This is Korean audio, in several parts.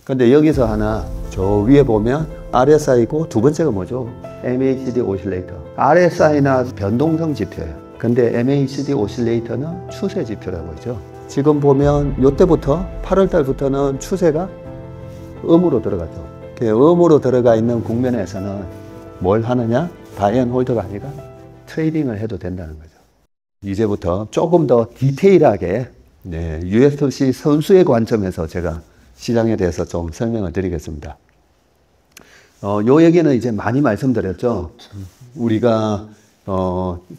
근데 여기서 하나 저 위에 보면 RSI고 두 번째가 뭐죠? MACD 오실레이터. RSI나 변동성 지표예요. 근데 MACD 오실레이터는 추세 지표라고 하죠. 지금 보면 이때부터 8월 달부터는 추세가 음으로 들어가죠. 음으로 들어가 있는 국면에서는 뭘 하느냐? 바이 앤 홀드가 아니라 트레이딩을 해도 된다는 거죠. 이제부터 조금 더 디테일하게 USC 선수의 관점에서 제가 시장에 대해서 좀 설명을 드리겠습니다. 요 얘기는 이제 많이 말씀드렸죠. 우리가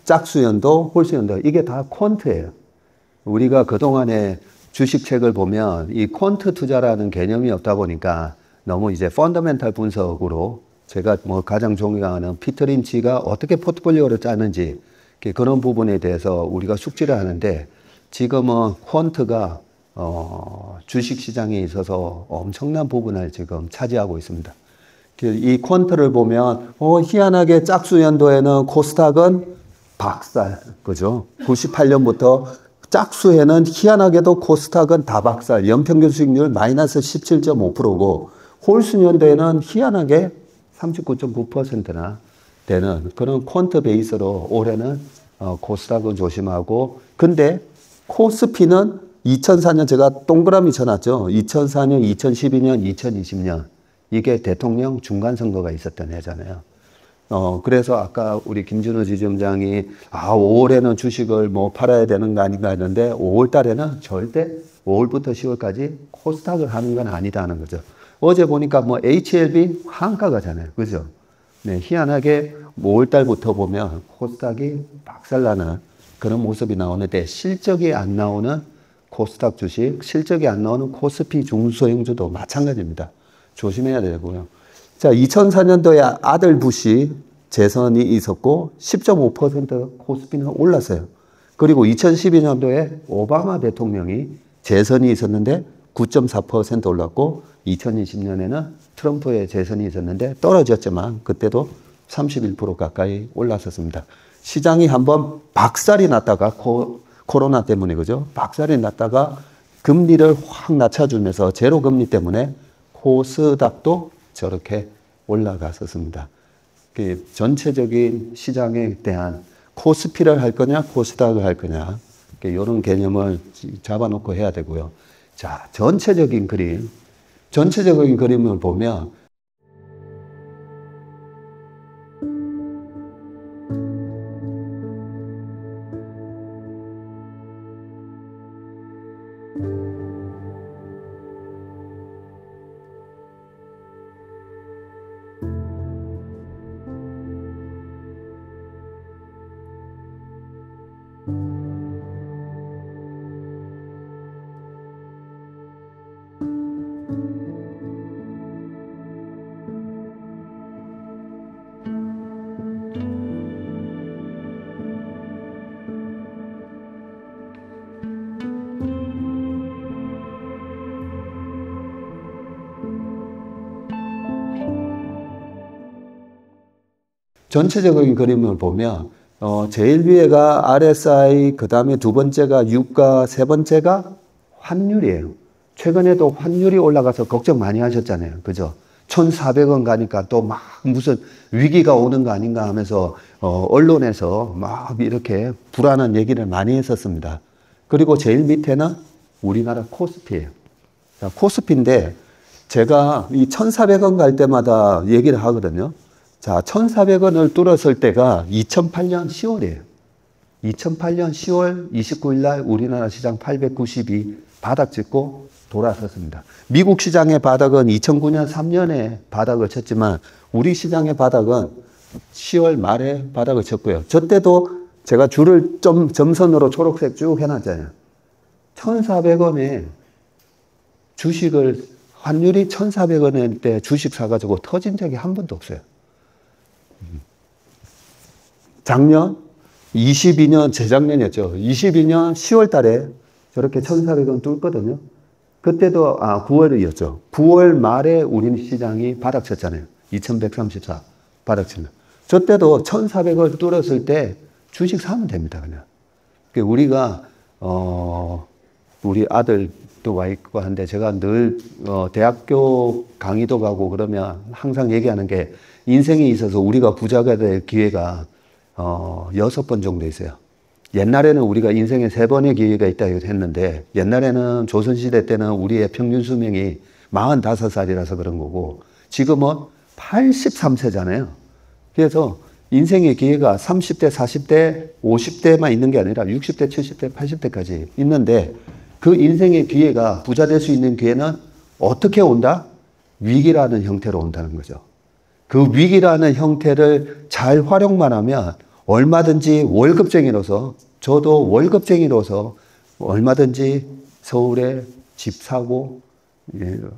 짝수연도, 홀수연도 이게 다 퀀트예요. 우리가 그동안에 주식책을 보면 이 퀀트 투자라는 개념이 없다 보니까 너무 이제 펀더멘탈 분석으로 제가 뭐 가장 존경하는 피터 린치가 어떻게 포트폴리오를 짜는지 그런 부분에 대해서 우리가 숙지를 하는데 지금은 퀀트가 주식 시장에 있어서 엄청난 부분을 지금 차지하고 있습니다. 이 퀀트를 보면 희한하게 짝수 연도에는 코스닥은 박살, 그죠? 98년부터 짝수에는 희한하게도 코스닥은 다 박살, 연평균 수익률 마이너스 17.5%고 홀수 연도에는 희한하게 39.9%나 되는 그런 퀀트 베이스로 올해는 코스닥은 조심하고, 근데 코스피는 2004년 제가 동그라미 쳐놨죠. 2004년, 2012년, 2020년 이게 대통령 중간선거가 있었던 해잖아요. 그래서 아까 우리 김준호 지점장이 5월에는 주식을 뭐 팔아야 되는 거 아닌가 했는데 5월 달에는 절대 5월부터 10월까지 코스닥을 하는 건 아니다는 거죠. 어제 보니까 뭐 HLB 한가가잖아요. 그죠? 네, 희한하게 5월 달부터 보면 코스닥이 박살나는 그런 모습이 나오는데 실적이 안 나오는 코스닥 주식, 실적이 안 나오는 코스피 중소형주도 마찬가지입니다. 조심해야 되고요. 자, 2004년도에 아들 부시 재선이 있었고 10.5% 코스피는 올랐어요. 그리고 2012년도에 오바마 대통령이 재선이 있었는데 9.4% 올랐고 2020년에는 트럼프의 재선이 있었는데 떨어졌지만 그때도 31% 가까이 올랐었습니다. 시장이 한번 박살이 났다가 코로나 때문에 그죠? 박살이 났다가 금리를 확 낮춰주면서 제로 금리 때문에 코스닥도 저렇게 올라갔었습니다. 전체적인 시장에 대한 코스피를 할 거냐, 코스닥을 할 거냐, 이런 개념을 잡아놓고 해야 되고요. 자, 전체적인 그림을 보면 전체적인 그림을 보면 제일 위에가 RSI, 그 다음에 두 번째가 유가, 세 번째가 환율이에요. 최근에도 환율이 올라가서 걱정 많이 하셨잖아요. 그죠? 1,400원 가니까 또 막 무슨 위기가 오는 거 아닌가 하면서 언론에서 막 이렇게 불안한 얘기를 많이 했었습니다. 그리고 제일 밑에는 우리나라 코스피예요. 자, 코스피인데 제가 이 1,400원 갈 때마다 얘기를 하거든요. 자, 1,400원을 뚫었을 때가 2008년 10월이에요. 2008년 10월 29일 날 우리나라 시장 892 바닥 찍고 돌아섰습니다. 미국 시장의 바닥은 2009년 3년에 바닥을 쳤지만 우리 시장의 바닥은 10월 말에 바닥을 쳤고요. 저 때도 제가 줄을 점선으로 초록색 쭉 해놨잖아요. 1,400원에 주식을, 환율이 1,400원일 때 주식 사가지고 터진 적이 한 번도 없어요. 작년, 22년, 재작년이었죠. 22년 10월 달에 저렇게 1,400원 뚫거든요. 그때도, 9월이었죠. 9월 말에 우리 시장이 바닥 쳤잖아요. 2134 바닥 치면. 저 때도 1,400원 뚫었을 때 주식 사면 됩니다, 그냥. 우리가, 우리 아들 아직도 와 있고 한데 제가 늘 대학교 강의도 가고 그러면 항상 얘기하는 게 인생에 있어서 우리가 부자가 될 기회가 6번 정도 있어요. 옛날에는 우리가 인생에 3번의 기회가 있다고 했는데 옛날에는 조선시대 때는 우리의 평균 수명이 45살이라서 그런 거고 지금은 83세잖아요. 그래서 인생의 기회가 30대, 40대, 50대만 있는 게 아니라 60대, 70대, 80대까지 있는데 그 인생의 기회가 부자 될 수 있는 기회는 어떻게 온다? 위기라는 형태로 온다는 거죠. 그 위기라는 형태를 잘 활용만 하면 얼마든지 월급쟁이로서 저도 월급쟁이로서 얼마든지 서울에 집 사고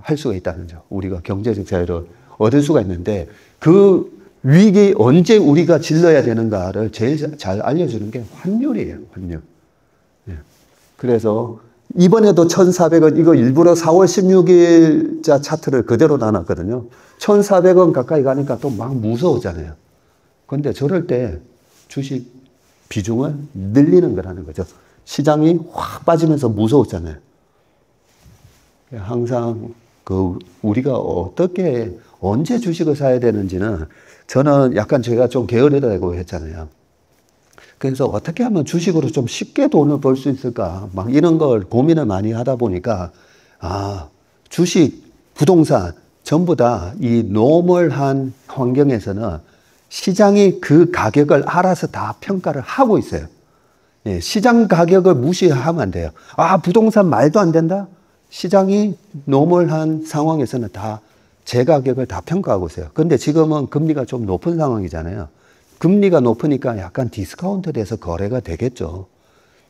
할 수가 있다는 점. 우리가 경제적 자유를 얻을 수가 있는데 그 위기 언제 우리가 질러야 되는가를 제일 잘 알려주는 게 환율이에요. 환율. 그래서 이번에도 1,400원 이거 일부러 4월 16일자 차트를 그대로 놔놨거든요. 1,400원 가까이 가니까 또 막 무서웠잖아요. 그런데 저럴 때 주식 비중을 늘리는 거라는 거죠. 시장이 확 빠지면서 무서웠잖아요. 항상 우리가 어떻게 언제 주식을 사야 되는지는 저는 약간 제가 좀 게으르다고 했잖아요. 그래서 어떻게 하면 주식으로 좀 쉽게 돈을 벌 수 있을까 막 이런 걸 고민을 많이 하다 보니까 주식, 부동산 전부 다 이 노멀한 환경에서는 시장이 그 가격을 알아서 다 평가를 하고 있어요. 시장 가격을 무시하면 안 돼요. 부동산 말도 안 된다? 시장이 노멀한 상황에서는 다 제 가격을 다 평가하고 있어요. 그런데 지금은 금리가 좀 높은 상황이잖아요. 금리가 높으니까 약간 디스카운트 돼서 거래가 되겠죠.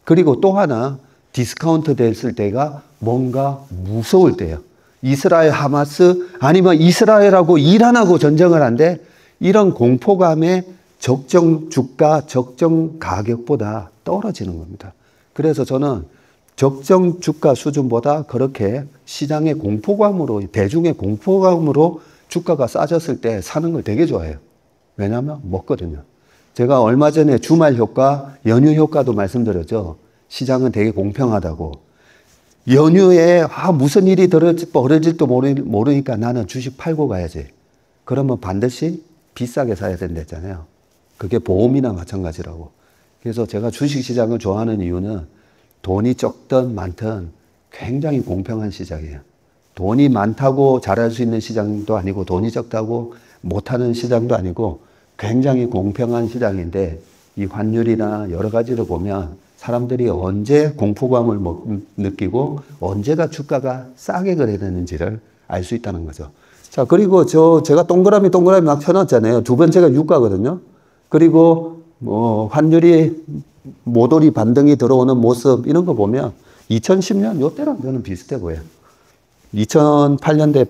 그리고 또 하나 디스카운트 됐을 때가 뭔가 무서울 때예요. 이스라엘 하마스 아니면 이스라엘하고 이란하고 전쟁을 한데 이런 공포감에 적정 주가, 적정 가격보다 떨어지는 겁니다. 그래서 저는 적정 주가 수준보다 그렇게 시장의 공포감으로, 대중의 공포감으로 주가가 싸졌을 때 사는 걸 되게 좋아해요. 왜냐하면 먹거든요. 제가 얼마 전에 주말 효과, 연휴 효과도 말씀드렸죠. 시장은 되게 공평하다고. 연휴에 무슨 일이 벌어질지도 모르니까 나는 주식 팔고 가야지. 그러면 반드시 비싸게 사야 된다 했잖아요. 그게 보험이나 마찬가지라고. 그래서 제가 주식시장을 좋아하는 이유는 돈이 적든 많든 굉장히 공평한 시장이에요. 돈이 많다고 잘할 수 있는 시장도 아니고 돈이 적다고 못하는 시장도 아니고 굉장히 공평한 시장인데 이 환율이나 여러 가지를 보면 사람들이 언제 공포감을 느끼고 언제가 주가가 싸게 거래되는지를 알 수 있다는 거죠. 자, 그리고 제가 동그라미 막 쳐놨잖아요. 두 번째가 유가거든요. 그리고 환율이 모돌이 반등이 들어오는 모습 이런 거 보면 2010년 요때랑 저는 비슷해 보여요. 2008년대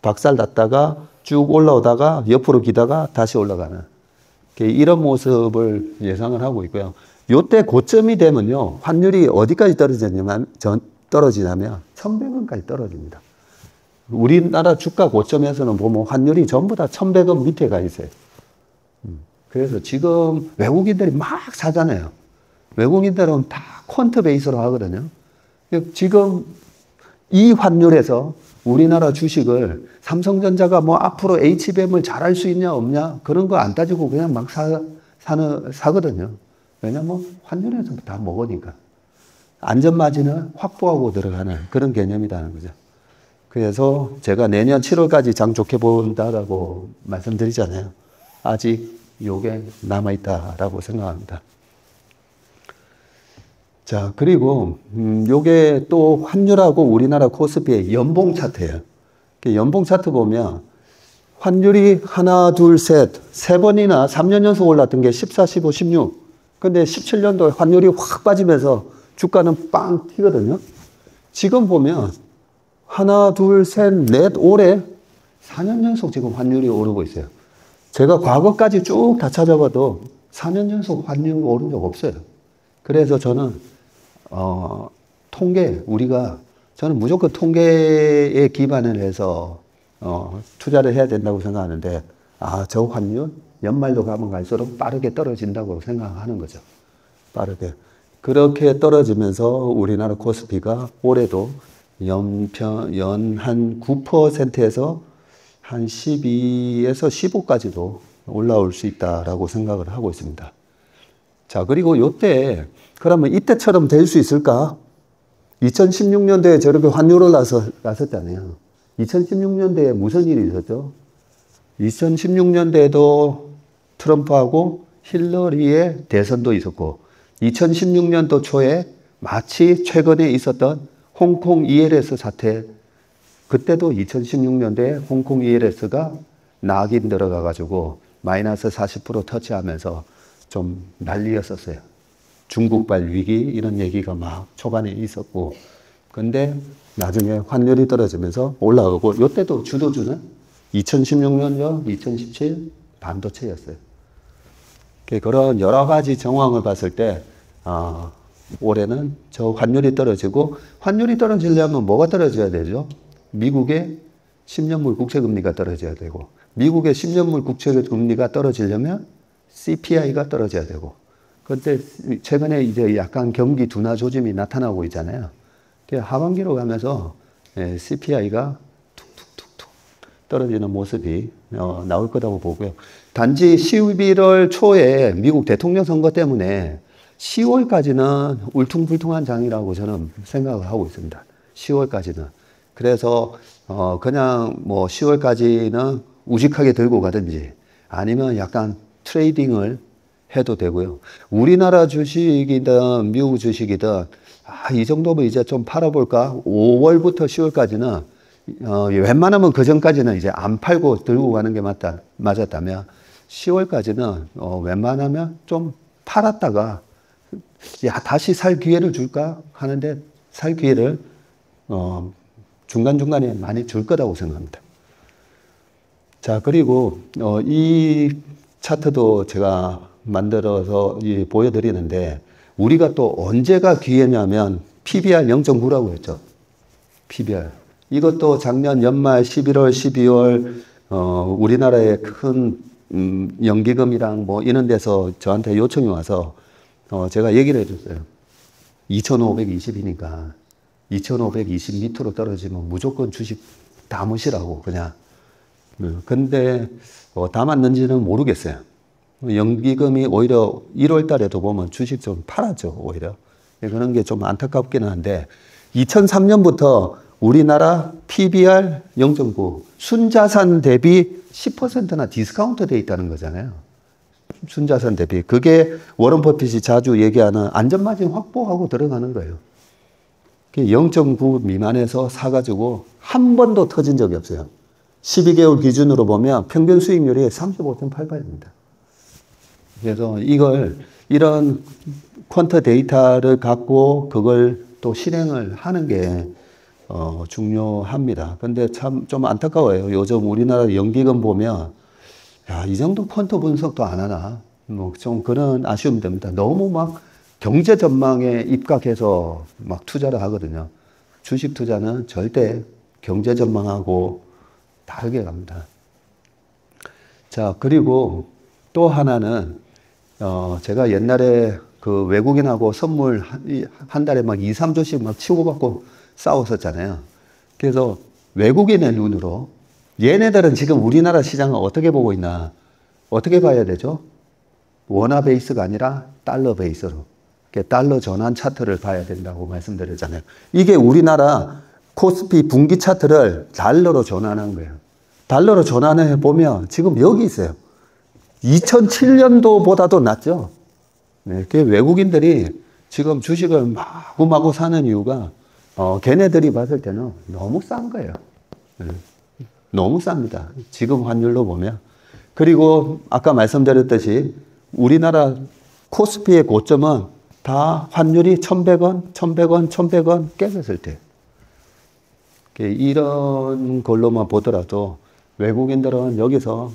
박살 났다가 쭉 올라오다가 옆으로 기다가 다시 올라가는 이런 모습을 예상을 하고 있고요. 요때 고점이 되면요. 환율이 어디까지 떨어지냐면 1,100원까지 떨어집니다. 우리나라 주가 고점에서는 보면 환율이 전부 다 1,100원 밑에 가 있어요. 그래서 지금 외국인들이 막 사잖아요. 외국인들은 다 퀀트 베이스로 하거든요. 지금 이 환율에서 우리나라 주식을 삼성전자가 앞으로 HBM을 잘할 수 있냐 없냐 그런 거 안 따지고 그냥 막 사거든요. 왜냐면 환율에서 다 먹으니까. 안전마진을 확보하고 들어가는 그런 개념이라는 거죠. 그래서 제가 내년 7월까지 장 좋게 본다라고 말씀드리잖아요. 아직 요게 남아있다라고 생각합니다. 자, 그리고 요게 또 환율하고 우리나라 코스피의 연봉 차트예요. 연봉 차트 보면 환율이 하나, 둘, 세 번이나 3년 연속 올랐던 게 14, 15, 16. 근데 17년도에 환율이 확 빠지면서 주가는 빵 튀거든요. 지금 보면 하나, 둘, 셋, 넷, 올해 4년 연속 지금 환율이 오르고 있어요. 제가 과거까지 쭉 다 찾아봐도 4년 연속 환율이 오른 적 없어요. 그래서 저는 저는 무조건 통계에 기반을 해서 투자를 해야 된다고 생각하는데 저 환율 연말로 가면 갈수록 빠르게 떨어진다고 생각하는 거죠. 빠르게. 그렇게 떨어지면서 우리나라 코스피가 올해도 연 한 9%에서 한 12에서 15까지도 올라올 수 있다라고 생각을 하고 있습니다. 자, 그리고 요때, 그러면 이때처럼 될 수 있을까? 2016년도에 저렇게 환율을 났었잖아요. 2016년도에 무슨 일이 있었죠? 2016년도에도 트럼프하고 힐러리의 대선도 있었고, 2016년도 초에 마치 최근에 있었던 홍콩 ELS 사태, 그때도 2016년도에 홍콩 ELS가 낙인 들어가가지고 마이너스 40% 터치하면서 좀 난리였었어요. 중국발 위기 이런 얘기가 막 초반에 있었고, 근데 나중에 환율이 떨어지면서 올라가고, 이때도 주도주는 2016년요, 2017 반도체였어요. 그런 여러 가지 정황을 봤을 때 올해는 저 환율이 떨어지고, 환율이 떨어지려면 뭐가 떨어져야 되죠? 미국의 10년물 국채금리가 떨어져야 되고, 미국의 10년물 국채금리가 떨어지려면 CPI가 떨어져야 되고, 그런데 최근에 이제 약간 경기 둔화 조짐이 나타나고 있잖아요. 하반기로 가면서 CPI가 툭툭툭툭 떨어지는 모습이 나올 거라고 보고요. 단지 11월 초에 미국 대통령 선거 때문에 10월까지는 울퉁불퉁한 장이라고 저는 생각을 하고 있습니다. 10월까지는. 그래서 그냥 뭐 10월까지는 우직하게 들고 가든지 아니면 약간 트레이딩을 해도 되고요. 우리나라 주식이든 미국 주식이든 이 정도면 이제 좀 팔아볼까? 5월부터 10월까지는 웬만하면 그 전까지는 이제 안 팔고 들고 가는 게 맞았다면 10월까지는 웬만하면 좀 팔았다가 다시 살 기회를 줄까 하는데 살 기회를 중간중간에 많이 줄 거라고 생각합니다. 자, 그리고 이 차트도 제가 만들어서 보여드리는데, 우리가 또 언제가 기회냐면 PBR 0.9라고 했죠. PBR. 이것도 작년 연말 11월, 12월 우리나라의 큰 연기금이랑 뭐 이런 데서 저한테 요청이 와서 제가 얘기를 해줬어요. 2520이니까 2520 밑으로 떨어지면 무조건 주식 다 무시라고 그냥. 근데 다 맞는지는 모르겠어요. 연기금이 오히려 1월 달에도 보면 주식 좀 팔았죠, 오히려. 그런 게 좀 안타깝기는 한데, 2003년부터 우리나라 PBR 0.9, 순자산 대비 10%나 디스카운트 돼 있다는 거잖아요. 순자산 대비. 그게 워런 버핏이 자주 얘기하는 안전마진 확보하고 들어가는 거예요. 0.9 미만에서 사가지고 한 번도 터진 적이 없어요. 12개월 기준으로 보면 평균 수익률이 35.88입니다. 그래서 이런 퀀터 데이터를 갖고 그걸 또 실행을 하는 게 중요합니다. 근데 참 좀 안타까워요. 요즘 우리나라 연기금 보면 이 정도 퀀터 분석도 안 하나? 뭐 좀 그런 아쉬움이 듭니다. 너무 막 경제 전망에 입각해서 막 투자를 하거든요. 주식 투자는 절대 경제 전망하고 다르게 갑니다. 자, 그리고 또 하나는 제가 옛날에 그 외국인하고 선물 한 달에 막 2, 3조씩 막 치고받고 싸웠었잖아요. 그래서 외국인의 눈으로 얘네들은 지금 우리나라 시장을 어떻게 보고 있나? 어떻게 봐야 되죠? 원화 베이스가 아니라 달러 베이스로. 달러 전환 차트를 봐야 된다고 말씀드렸잖아요. 이게 우리나라 코스피 분기 차트를 달러로 전환한 거예요. 달러로 전환해 보면 지금 여기 있어요. 2007년도보다도 낫죠. 네, 외국인들이 지금 주식을 마구마구 사는 이유가 걔네들이 봤을 때는 너무 싼 거예요. 네, 너무 쌉니다. 지금 환율로 보면. 그리고 아까 말씀드렸듯이 우리나라 코스피의 고점은 다 환율이 1,100원, 1,100원, 1,100원 깨졌을 때. 이런 걸로만 보더라도 외국인들은 여기서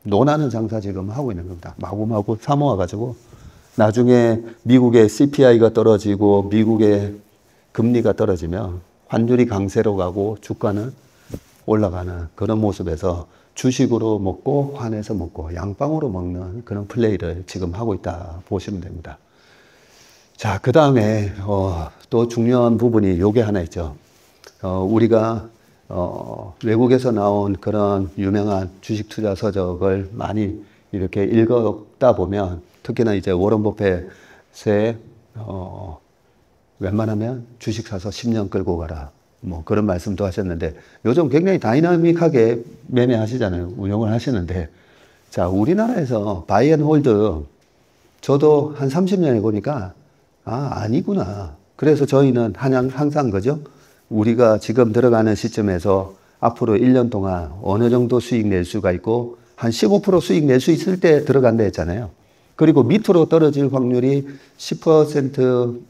논하는 장사 지금 하고 있는 겁니다. 마구마구 사모아가지고 나중에 미국의 CPI가 떨어지고 미국의 금리가 떨어지면 환율이 강세로 가고 주가는 올라가는 그런 모습에서 주식으로 먹고 환에서 먹고 양방으로 먹는 그런 플레이를 지금 하고 있다 보시면 됩니다. 자, 그 다음에 또 중요한 부분이 요게 하나 있죠. 우리가 외국에서 나온 그런 유명한 주식 투자 서적을 많이 이렇게 읽다 보면 특히나 이제 워런 버핏의 웬만하면 주식 사서 10년 끌고 가라. 뭐 그런 말씀도 하셨는데 요즘 굉장히 다이나믹하게 매매하시잖아요. 운영을 하시는데 자, 우리나라에서 바이 앤 홀드 저도 한 30년 해보니까 아니구나. 그래서 저희는 항상 그죠? 우리가 지금 들어가는 시점에서 앞으로 1년 동안 어느 정도 수익 낼 수가 있고 한 15% 수익 낼 수 있을 때 들어간다 했잖아요. 그리고 밑으로 떨어질 확률이 10%가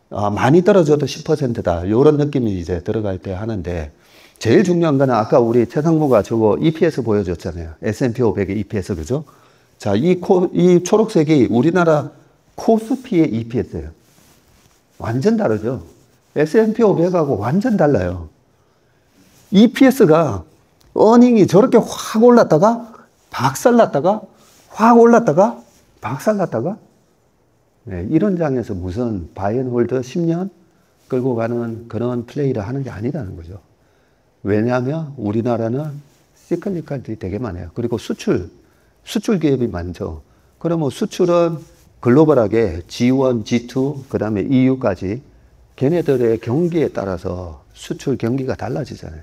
많이 떨어져도 10%다. 이런 느낌이 이제 들어갈 때 하는데 제일 중요한 거는 아까 우리 최상무가 저거 EPS 보여줬잖아요. S&P 500의 EPS 그죠? 자, 이 초록색이 우리나라 코스피의 EPS예요. 완전 다르죠. S&P 500하고 완전 달라요. EPS가 어닝이 저렇게 확 올랐다가 박살났다가 확 올랐다가 박살났다가 네, 이런 장에서 무슨 바이앤홀드 10년 끌고 가는 그런 플레이를 하는 게 아니라는 거죠. 왜냐하면 우리나라는 시클리컬들이 되게 많아요. 그리고 수출 기업이 많죠. 그러면 수출은 글로벌하게 G1, G2, 그 다음에 EU까지 걔네들의 경기에 따라서 수출 경기가 달라지잖아요.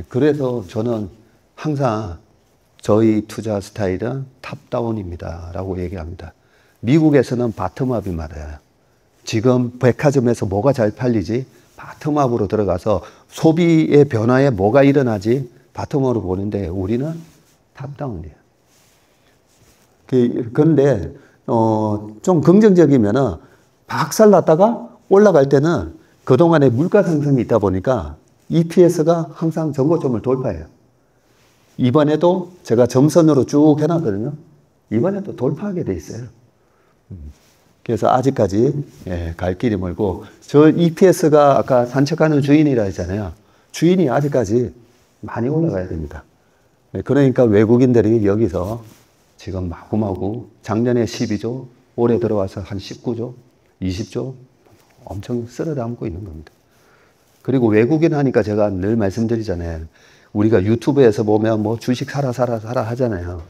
그래서 저는 항상 저희 투자 스타일은 탑다운입니다 라고 얘기합니다. 미국에서는 바텀업이 맞아요. 지금 백화점에서 뭐가 잘 팔리지? 바텀업으로 들어가서 소비의 변화에 뭐가 일어나지? 바텀업으로 보는데 우리는 탑다운이에요. 그런데 좀 긍정적이면은 박살났다가 올라갈 때는 그동안에 물가 상승이 있다 보니까 EPS가 항상 전고점을 돌파해요. 이번에도 제가 점선으로 쭉 해놨거든요. 이번에도 돌파하게 돼 있어요. 그래서 아직까지 갈 길이 멀고 저 EPS가 아까 산책하는 주인이라 했잖아요. 주인이 아직까지 많이 올라가야 됩니다. 그러니까 외국인들이 여기서 지금 마구마구 작년에 12조, 올해 들어와서 한 19조, 20조 엄청 쓸어 담고 있는 겁니다. 그리고 외국인 하니까 제가 늘 말씀드리잖아요. 우리가 유튜브에서 보면 뭐 주식 사라 하잖아요.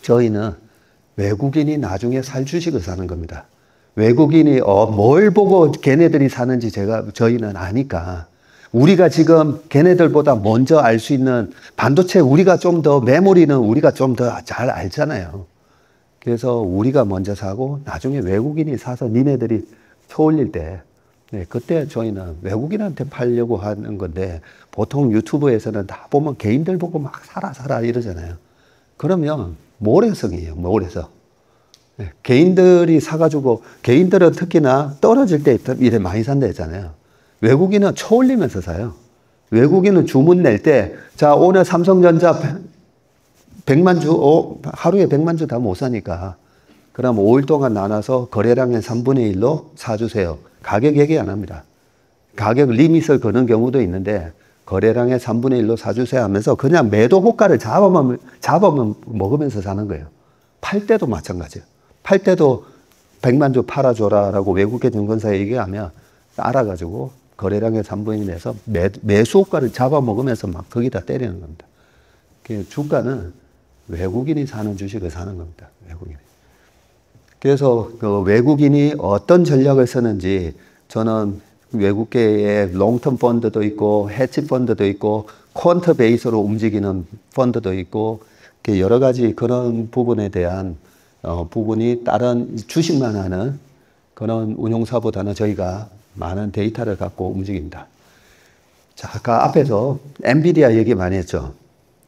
저희는 외국인이 나중에 살 주식을 사는 겁니다. 외국인이 뭘 보고 걔네들이 사는지 저희는 아니까 우리가 지금 걔네들보다 먼저 알 수 있는 반도체 우리가 좀 더 메모리는 우리가 좀 더 잘 알잖아요. 그래서 우리가 먼저 사고 나중에 외국인이 사서 니네들이 쳐올릴 때 그때 저희는 외국인한테 팔려고 하는 건데 보통 유튜브에서는 다 보면 개인들 보고 막 사라 이러잖아요. 그러면 모래성이에요. 모래성. 개인들이 사가지고 개인들은 특히나 떨어질 때 이래 많이 산다 했잖아요. 외국인은 쳐올리면서 사요. 외국인은 주문 낼 때, 자, 오늘 삼성전자 100만 주, 하루에 100만 주 다 못 사니까. 그럼 5일 동안 나눠서 거래량의 3분의 1로 사주세요. 가격 얘기 안 합니다. 가격 리밋을 거는 경우도 있는데, 거래량의 3분의 1로 사주세요 하면서 그냥 매도 호가를 잡아만 먹으면서 사는 거예요. 팔 때도 마찬가지예요. 팔 때도 100만 주 팔아줘라라고 외국계 증권사에 얘기하면 알아가지고 거래량의 3분의 1에서 매수 호가를 잡아먹으면서 막 거기다 때리는 겁니다. 주가는 외국인이 사는 주식을 사는 겁니다. 외국인이. 그래서 그 외국인이 어떤 전략을 쓰는지 저는 외국계의 롱텀 펀드도 있고 해치 펀드도 있고 퀀트 베이스로 움직이는 펀드도 있고 여러 가지 그런 부분에 대한 부분이 다른 주식만 하는 그런 운용사보다는 저희가 많은 데이터를 갖고 움직입니다. 자, 아까 앞에서 엔비디아 얘기 많이 했죠.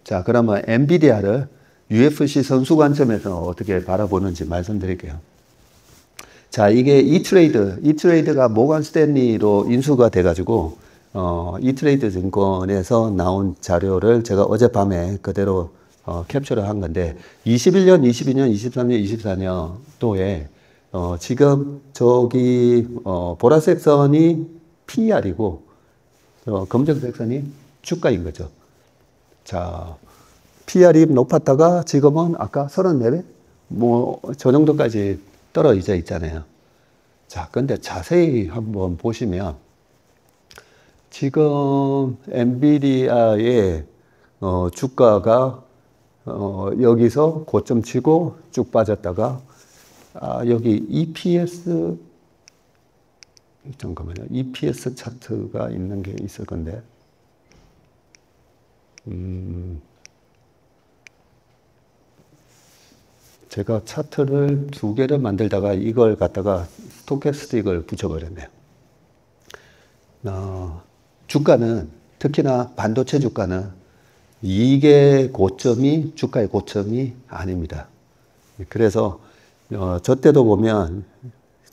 자, 그러면 엔비디아를 UFC 선수 관점에서 어떻게 바라보는지 말씀드릴게요. 자, 이게 이트레이드가 모건 스탠리로 인수가 돼가지고, 이트레이드 증권에서 나온 자료를 제가 어젯밤에 그대로 캡처를 한 건데, 21년, 22년, 23년, 24년도에, 지금 저기, 보라색 선이 PER이고, 검정색 선이 주가인 거죠. 자, PER이 높았다가 지금은 아까 34배? 뭐, 저 정도까지 떨어져 있잖아요. 자, 근데 자세히 한번 보시면 지금 엔비디아의 주가가 여기서 고점 치고 쭉 빠졌다가 여기 EPS 잠깐만요. EPS 차트가 있는 게 있을 건데 제가 차트를 두 개를 만들다가 이걸 갖다가 스토캐스틱을 붙여버렸네요. 주가는 특히나 반도체 주가는 이게 고점이 주가의 고점이 아닙니다. 그래서 저 때도 보면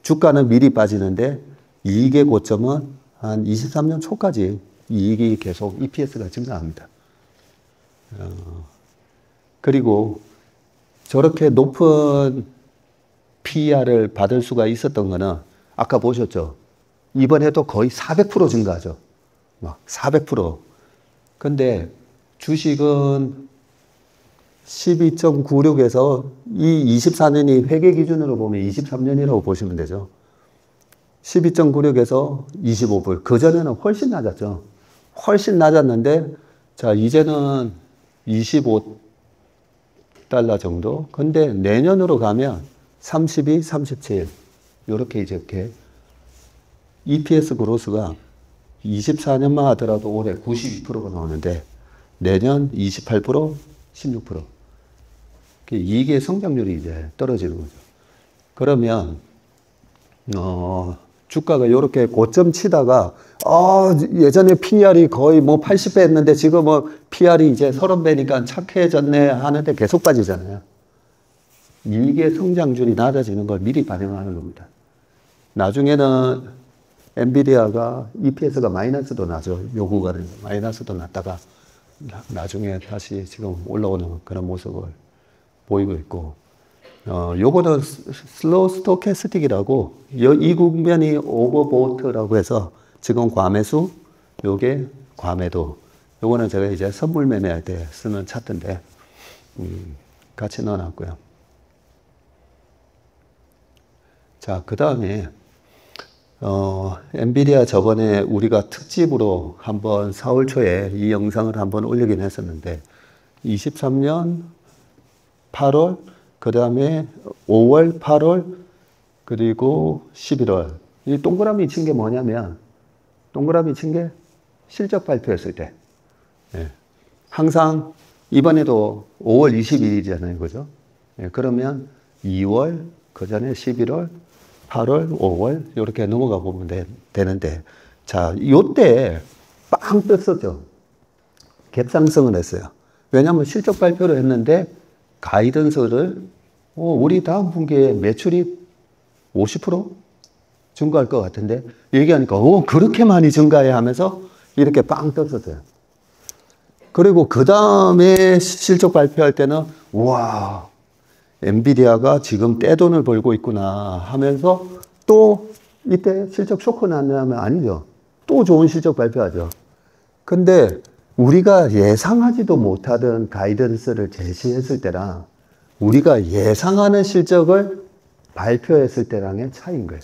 주가는 미리 빠지는데 이익의 고점은 한 23년 초까지 이익이 계속 EPS가 증가합니다. 그리고 저렇게 높은 PER을 받을 수가 있었던 거는 아까 보셨죠? 이번에도 거의 400% 증가하죠. 막 400%. 근데 주식은 12.96에서 이 24년이 회계 기준으로 보면 23년이라고 보시면 되죠. 12.96에서 25불. 그전에는 훨씬 낮았죠. 훨씬 낮았는데, 자, 이제는 25달러 정도. 근데 내년으로 가면 32, 37. 요렇게 이렇게 EPS 그로스가 24년만 하더라도 올해 92%가 나오는데 내년 28%, 16%. 이게 성장률이 이제 떨어지는 거죠. 그러면 주가가 이렇게 고점 치다가 예전에 PER이 거의 뭐 80배 했는데 지금 뭐 PER이 이제 30배니까 착해졌네 하는데 계속 빠지잖아요. 이게 성장률이 낮아지는 걸 미리 반영하는 겁니다. 나중에는 엔비디아가 EPS가 마이너스도 나죠. 요 구간에 마이너스도 났다가 나중에 다시 지금 올라오는 그런 모습을 보이고 있고, 요거는 슬로우 스토캐스틱이라고, 이 국면이 오버보트라고 해서 지금 과매수, 요게 과매도. 요거는 제가 이제 선물 매매할 때 쓰는 차트인데, 같이 넣어놨고요. 자, 그 다음에, 엔비디아 저번에 우리가 특집으로 한번 4월 초에 이 영상을 한번 올리긴 했었는데, 23년 8월, 그 다음에 5월, 8월, 그리고 11월. 이 동그라미 친 게 뭐냐면, 동그라미 친 게 실적 발표했을 때. 예. 항상 이번에도 5월 20일이잖아요. 그죠? 예. 그러면 2월, 그 전에 11월, 8월, 5월, 이렇게 넘어가 보면 되는데, 자, 요때 빵 떴었죠. 갭상승을 했어요. 왜냐하면 실적 발표를 했는데, 가이던스를, 우리 다음 분기에 매출이 50% 증가할 것 같은데, 얘기하니까, 그렇게 많이 증가해 하면서 이렇게 빵 떴었어요. 그리고 그 다음에 실적 발표할 때는, 와, 엔비디아가 지금 떼돈을 벌고 있구나 하면서 또 이때 실적 쇼크 났냐면 아니죠. 또 좋은 실적 발표하죠. 근데 우리가 예상하지도 못하던 가이던스를 제시했을 때랑 우리가 예상하는 실적을 발표했을 때랑의 차이인 거예요.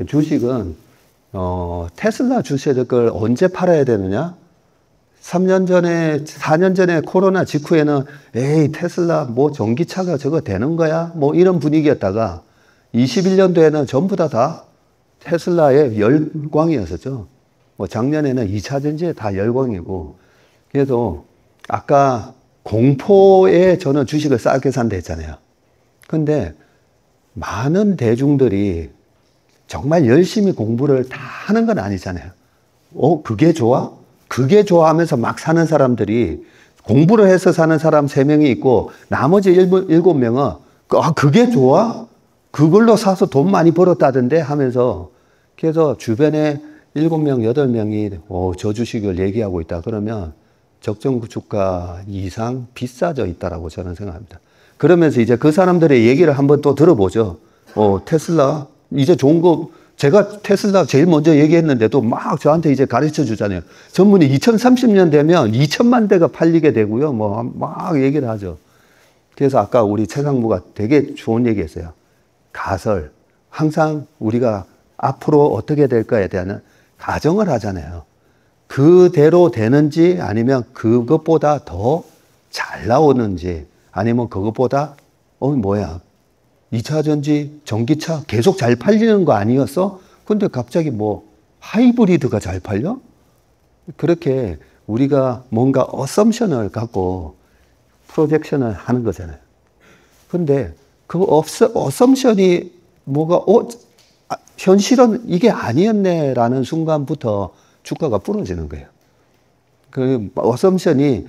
주식은 테슬라 주식을 언제 팔아야 되느냐? 3년 전에, 4년 전에 코로나 직후에는 에이, 테슬라 뭐 전기차가 저거 되는 거야? 뭐 이런 분위기였다가 21년도에는 전부 다 테슬라의 열광이었었죠. 뭐 작년에는 2차 전지에 다 열광이고. 그래서 아까 공포에 저는 주식을 싸게 산다 했잖아요. 근데 많은 대중들이 정말 열심히 공부를 다 하는 건 아니잖아요. 그게 좋아? 그게 좋아하면서 막 사는 사람들이 공부를 해서 사는 사람 3명이 있고 나머지 7명은 그게 좋아? 그걸로 사서 돈 많이 벌었다던데 하면서 그래서 주변에 7명, 8명이 저 주식을 얘기하고 있다. 그러면 적정 주가 이상 비싸져 있다라고 저는 생각합니다. 그러면서 이제 그 사람들의 얘기를 한번 또 들어보죠. 테슬라 이제 좋은 거 제가 테슬라 제일 먼저 얘기했는데도 막 저한테 이제 가르쳐 주잖아요. 전문이 2030년 되면 2천만 대가 팔리게 되고요. 뭐 막 얘기를 하죠. 그래서 아까 우리 최상무가 되게 좋은 얘기 했어요. 가설, 항상 우리가 앞으로 어떻게 될까에 대한 가정을 하잖아요. 그대로 되는지 아니면 그것보다 더 잘 나오는지 아니면 그것보다 뭐야 2차 전지 전기차 계속 잘 팔리는 거 아니었어? 근데 갑자기 뭐 하이브리드가 잘 팔려? 그렇게 우리가 뭔가 어썸션을 갖고 프로젝션을 하는 거잖아요. 근데 그 어썸션이 뭐가 현실은 이게 아니었네라는 순간부터 주가가 부러지는 거예요. 그 어썸션이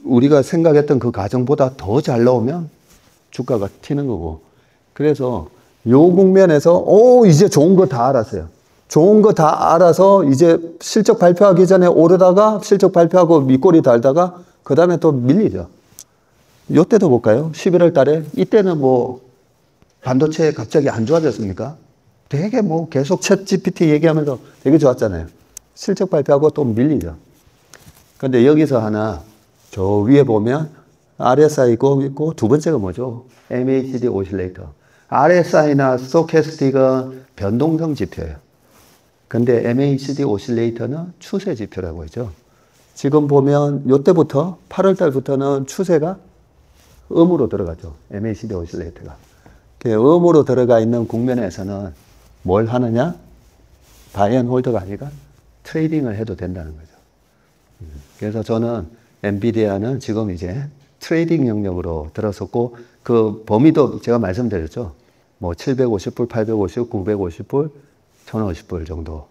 우리가 생각했던 그 가정보다 더 잘 나오면 주가가 튀는 거고. 그래서 요 국면에서 이제 좋은 거 다 알았어요. 좋은 거 다 알아서 이제 실적 발표하기 전에 오르다가 실적 발표하고 밑꼬리 달다가 그 다음에 또 밀리죠. 요때도 볼까요? 11월 달에 이때는 뭐 반도체 갑자기 안 좋아졌습니까? 되게 뭐 계속 챗 GPT 얘기하면서 되게 좋았잖아요. 실적 발표하고 또 밀리죠. 근데 여기서 하나 저 위에 보면 RSI 있고 두 번째가 뭐죠? MACD 오실레이터. RSI나 스토캐스틱은 변동성 지표예요. 근데 MACD 오실레이터는 추세 지표라고 하죠. 지금 보면 요때부터 8월 달부터는 추세가 음으로 들어가죠. MACD 오실레이터가. 음으로 들어가 있는 국면에서는 뭘 하느냐? 바이 앤 홀드가 아니라 트레이딩을 해도 된다는 거죠. 그래서 저는 엔비디아는 지금 이제 트레이딩 영역으로 들어섰고 그 범위도 제가 말씀드렸죠. 뭐 750불, 850, 950불, 1050불 정도.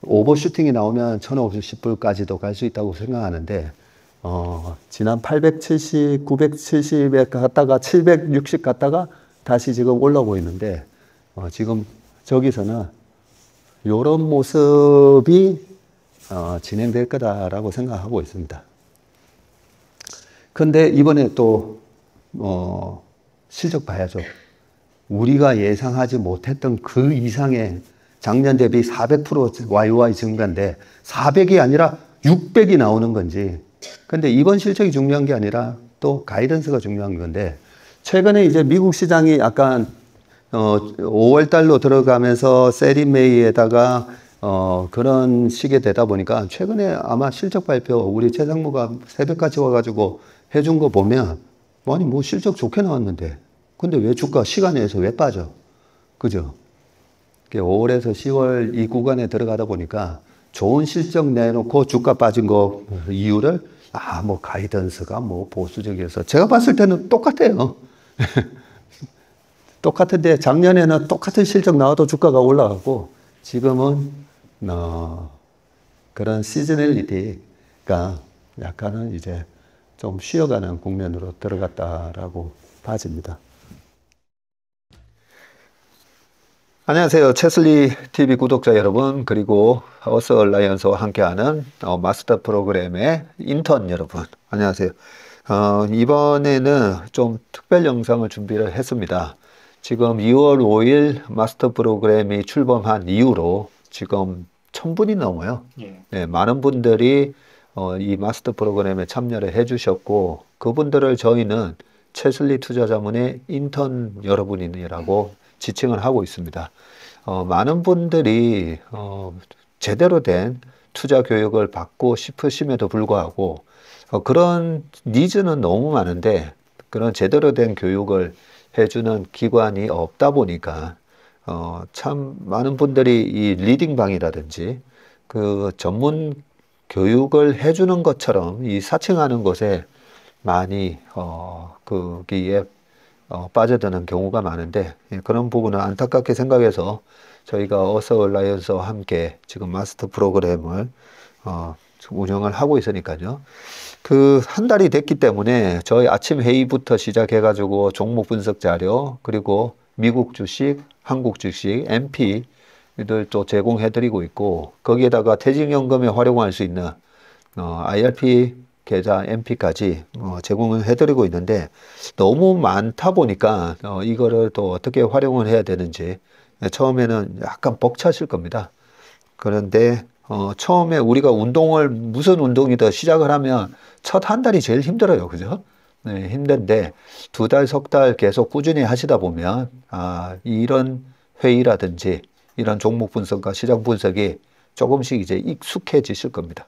오버슈팅이 나오면 1050불까지도 갈 수 있다고 생각하는데 지난 870, 970에 갔다가 760 갔다가 다시 지금 올라오고 있는데 지금 저기서는 이런 모습이 진행될 거다라고 생각하고 있습니다. 근데 이번에 또 실적 봐야죠. 우리가 예상하지 못했던 그 이상의 작년 대비 400% YOY 증가인데 400이 아니라 600이 나오는 건지. 근데 이번 실적이 중요한 게 아니라 또 가이던스가 중요한 건데 최근에 이제 미국 시장이 약간 5월 달로 들어가면서 세리메이에다가 그런 시기에 되다 보니까 최근에 아마 실적 발표 우리 최상무가 새벽같이 와가지고 해준 거 보면 아니 뭐 실적 좋게 나왔는데 근데 왜 주가 시간에 의해서 왜 빠져? 그죠? 5월에서 10월 이 구간에 들어가다 보니까 좋은 실적 내놓고 주가 빠진 거 이유를 뭐 가이던스가 뭐 보수적이어서 제가 봤을 때는 똑같아요. 똑같은데 작년에는 똑같은 실적 나와도 주가가 올라가고 지금은 그런 시즈널리티가 약간은 이제 좀 쉬어가는 국면으로 들어갔다라고 봐집니다. 안녕하세요. 채슬리 TV 구독자 여러분, 그리고 어스 얼라이언스와 함께하는 마스터 프로그램의 인턴 여러분, 안녕하세요. 이번에는 좀 특별 영상을 준비를 했습니다. 지금 2월 5일 마스터 프로그램이 출범한 이후로 지금 1000분이 넘어요. 네, 많은 분들이 이 마스터 프로그램에 참여를 해주셨고, 그분들을 저희는 채슬리 투자자문의 인턴 여러분이라고 지칭을 하고 있습니다. 많은 분들이 제대로 된 투자 교육을 받고 싶으심에도 불구하고 그런 니즈는 너무 많은데 그런 제대로 된 교육을 해주는 기관이 없다 보니까 참 많은 분들이 이 리딩방이라든지 그 전문 교육을 해주는 것처럼 이 사칭하는 곳에 많이 거기에 빠져드는 경우가 많은데 그런 부분은 안타깝게 생각해서 저희가 어서 얼라이언스와 함께 지금 마스터 프로그램을 운영을 하고 있으니까요. 그 한 달이 됐기 때문에 저희 아침 회의부터 시작해 가지고 종목 분석 자료 그리고 미국 주식, 한국 주식, MP들 또 제공해 드리고 있고 거기에다가 퇴직연금에 활용할 수 있는 IRP 계좌 MP까지 제공을 해드리고 있는데 너무 많다 보니까 이거를 또 어떻게 활용을 해야 되는지 처음에는 약간 벅차실 겁니다. 그런데 처음에 우리가 운동을 무슨 운동이든 시작을 하면 첫 한 달이 제일 힘들어요. 그죠? 네, 힘든데 2달, 3달 계속 꾸준히 하시다 보면 이런 회의라든지 이런 종목 분석과 시장 분석이 조금씩 이제 익숙해지실 겁니다.